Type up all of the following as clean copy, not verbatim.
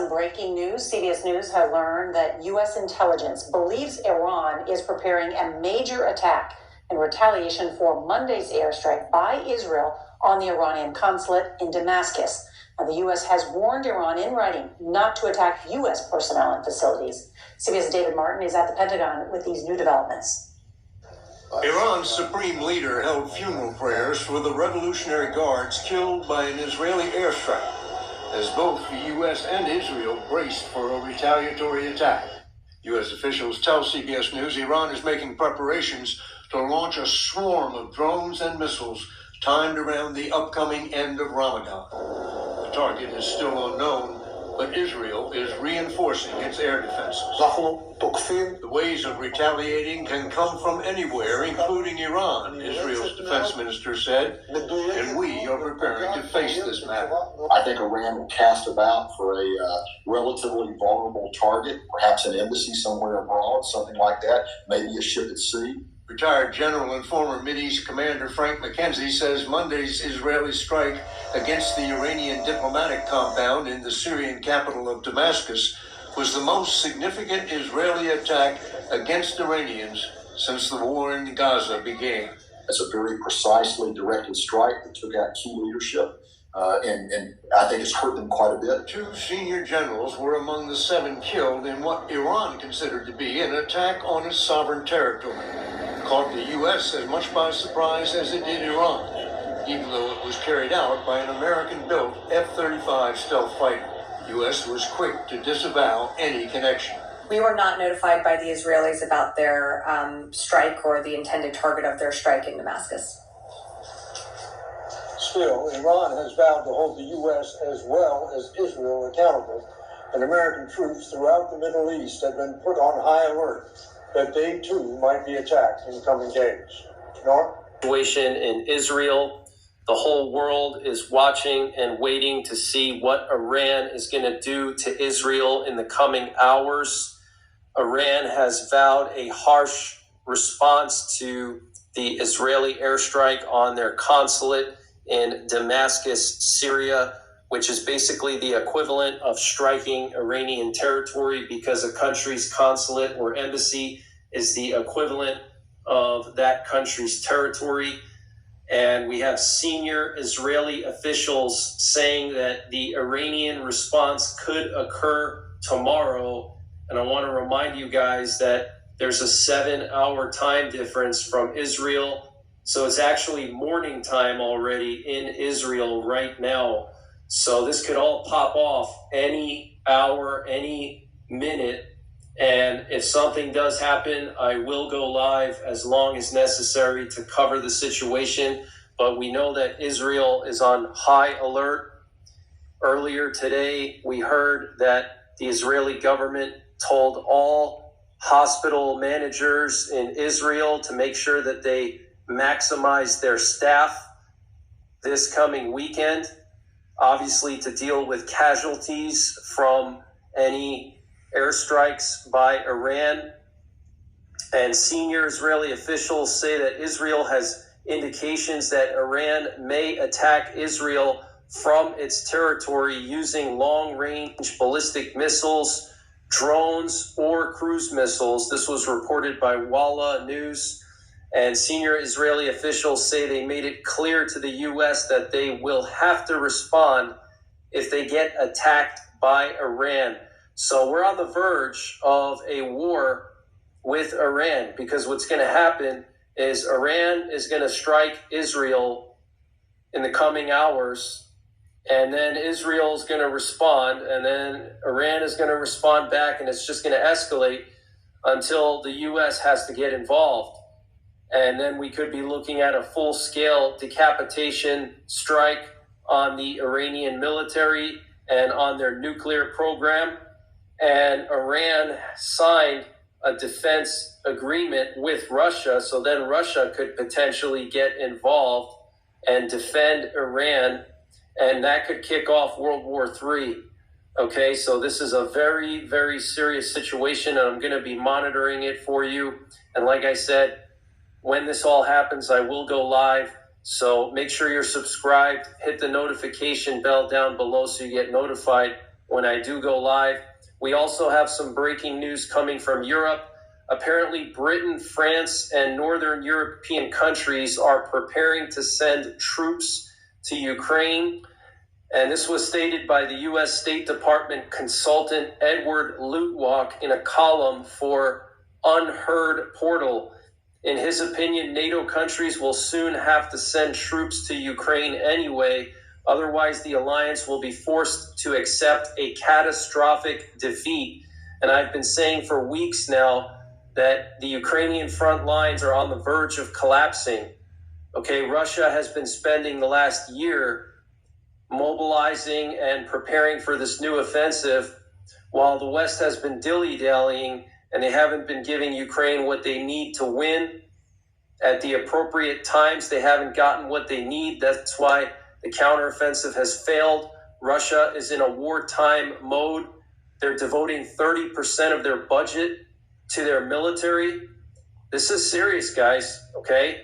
some breaking news. CBS News has learned that U.S. intelligence believes Iran is preparing a major attack in retaliation for Monday's airstrike by Israel on the Iranian consulate in Damascus. Now, the U.S. has warned Iran in writing not to attack U.S. personnel and facilities. CBS' David Martin is at the Pentagon with these new developments. Iran's supreme leader held funeral prayers for the Revolutionary Guards killed by an Israeli airstrike, as both the U.S. and Israel braced for a retaliatory attack. U.S. officials tell CBS News Iran is making preparations to launch a swarm of drones and missiles timed around the upcoming end of Ramadan. The target is still unknown, but Israel is reinforcing its air defenses. The ways of retaliating can come from anywhere, including Iran, Israel's defense minister said, and we are preparing to face this matter. I think Iran will cast about for a relatively vulnerable target, perhaps an embassy somewhere abroad, something like that, maybe a ship at sea. Retired General and former Mideast Commander Frank McKenzie says Monday's Israeli strike against the Iranian diplomatic compound in the Syrian capital of Damascus was the most significant Israeli attack against Iranians since the war in Gaza began. It's a very precisely directed strike that took out key leadership, and I think it's hurt them quite a bit. 2 senior generals were among the 7 killed in what Iran considered to be an attack on its sovereign territory. Caught the U.S. as much by surprise as it did Iran, even though it was carried out by an American-built F-35 stealth fighter. The U.S. was quick to disavow any connection. We were not notified by the Israelis about their strike or the intended target of their strike in Damascus. Still, Iran has vowed to hold the U.S. as well as Israel accountable, and American troops throughout the Middle East have been put on high alert that they too might be attacked in coming days. Norm? Situation in Israel, the whole world is watching and waiting to see what Iran is going to do to Israel in the coming hours. Iran has vowed a harsh response to the Israeli airstrike on their consulate in Damascus, Syria, which is basically the equivalent of striking Iranian territory because a country's consulate or embassy is the equivalent of that country's territory. And we have senior Israeli officials saying that the Iranian response could occur tomorrow. And I want to remind you guys that there's a 7-hour time difference from Israel. So it's actually morning time already in Israel right now. So this could all pop off any hour, any minute. And if something does happen, I will go live as long as necessary to cover the situation. But we know that Israel is on high alert. Earlier today, we heard that the Israeli government told all hospital managers in Israel to make sure that they maximize their staff this coming weekend, obviously to deal with casualties from any airstrikes by Iran. And senior Israeli officials say that Israel has indications that Iran may attack Israel from its territory using long-range ballistic missiles, drones, or cruise missiles. This was reported by Walla News. And senior Israeli officials say they made it clear to the U.S. that they will have to respond if they get attacked by Iran. So we're on the verge of a war with Iran, because what's going to happen is Iran is going to strike Israel in the coming hours, and then Israel is going to respond, and then Iran is going to respond back, and it's just going to escalate until the U.S. has to get involved. And then we could be looking at a full-scale decapitation strike on the Iranian military and on their nuclear program. And Iran signed a defense agreement with Russia, so then Russia could potentially get involved and defend Iran, and that could kick off World War III. Okay, so this is a very, very serious situation, and I'm going to be monitoring it for you. And like I said, when this all happens, I will go live. So make sure you're subscribed. Hit the notification bell down below so you get notified when I do go live. We also have some breaking news coming from Europe. Apparently, Britain, France, and Northern European countries are preparing to send troops to Ukraine. And this was stated by the U.S. State Department consultant Edward Lutwak in a column for Unheard Portal. In his opinion, NATO countries will soon have to send troops to Ukraine anyway. Otherwise, the alliance will be forced to accept a catastrophic defeat. And I've been saying for weeks now that the Ukrainian front lines are on the verge of collapsing. Okay, Russia has been spending the last year mobilizing and preparing for this new offensive, while the West has been dilly-dallying and they haven't been giving Ukraine what they need to win. At the appropriate times, they haven't gotten what they need. That's why the counteroffensive has failed. Russia is in a wartime mode. They're devoting 30% of their budget to their military. This is serious, guys, okay?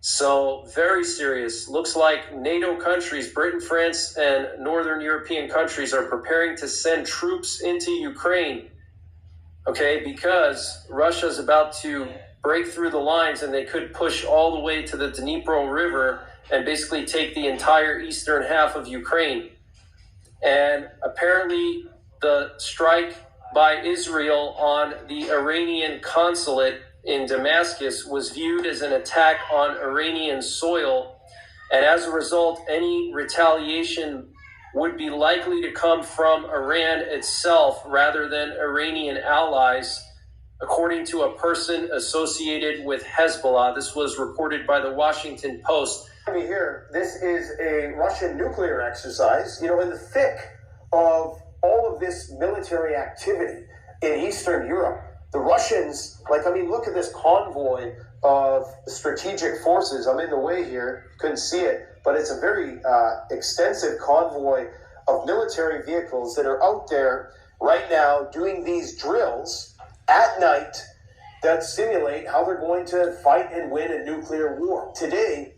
So very serious. Looks like NATO countries, Britain, France, and Northern European countries are preparing to send troops into Ukraine, okay, because Russia's about to break through the lines and they could push all the way to the Dnipro River and basically take the entire eastern half of Ukraine. And apparently the strike by Israel on the Iranian consulate in Damascus was viewed as an attack on Iranian soil. And as a result, any retaliation would be likely to come from Iran itself rather than Iranian allies, according to a person associated with Hezbollah. This was reported by the Washington Post. Here, this is a Russian nuclear exercise, in the thick of all of this military activity in Eastern Europe. The Russians, look at this convoy of strategic forces. I'm in the way here, couldn't see it, but it's a very extensive convoy of military vehicles that are out there right now doing these drills at night that simulate how they're going to fight and win a nuclear war. Today,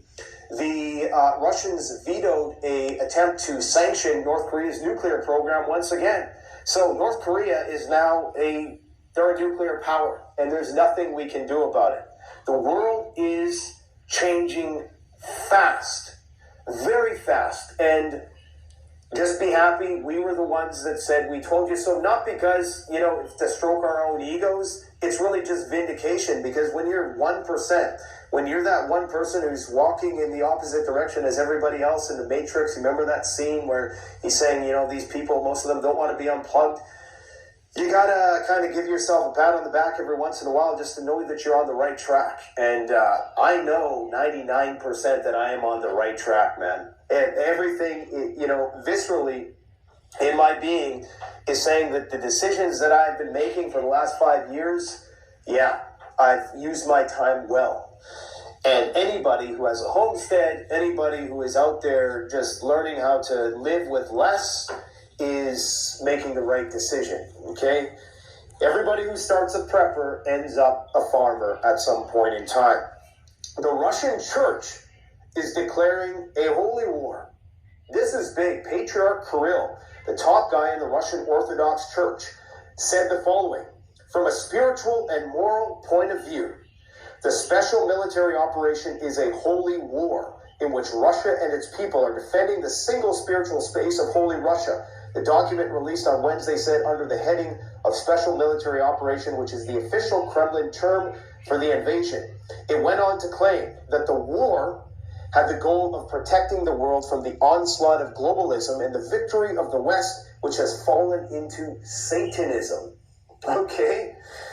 the Russians vetoed an attempt to sanction North Korea's nuclear program once again. So North Korea is now they're a nuclear power, and there's nothing we can do about it. The world is changing fast, very fast, and just be happy we were the ones that said we told you so, not because, to stroke our own egos. It's really just vindication, because when you're 1%, when you're that one person who's walking in the opposite direction as everybody else in the Matrix, remember that scene where he's saying, these people, most of them don't want to be unplugged. You got to kind of give yourself a pat on the back every once in a while just to know that you're on the right track. And I know 99% that I am on the right track, man. And everything, viscerally in my being is saying that the decisions that I've been making for the last 5 years, I've used my time well. And anybody who has a homestead, anybody who is out there just learning how to live with less is making the right decision, okay? Everybody who starts a prepper ends up a farmer at some point in time. The Russian church is declaring a holy war. This is big. Patriarch Kirill, the top guy in the Russian Orthodox Church, said the following: from a spiritual and moral point of view, the special military operation is a holy war in which Russia and its people are defending the single spiritual space of Holy Russia. The document released on Wednesday said under the heading of Special Military Operation, which is the official Kremlin term for the invasion. It went on to claim that the war had the goal of protecting the world from the onslaught of globalism and the victory of the West, which has fallen into Satanism. Okay?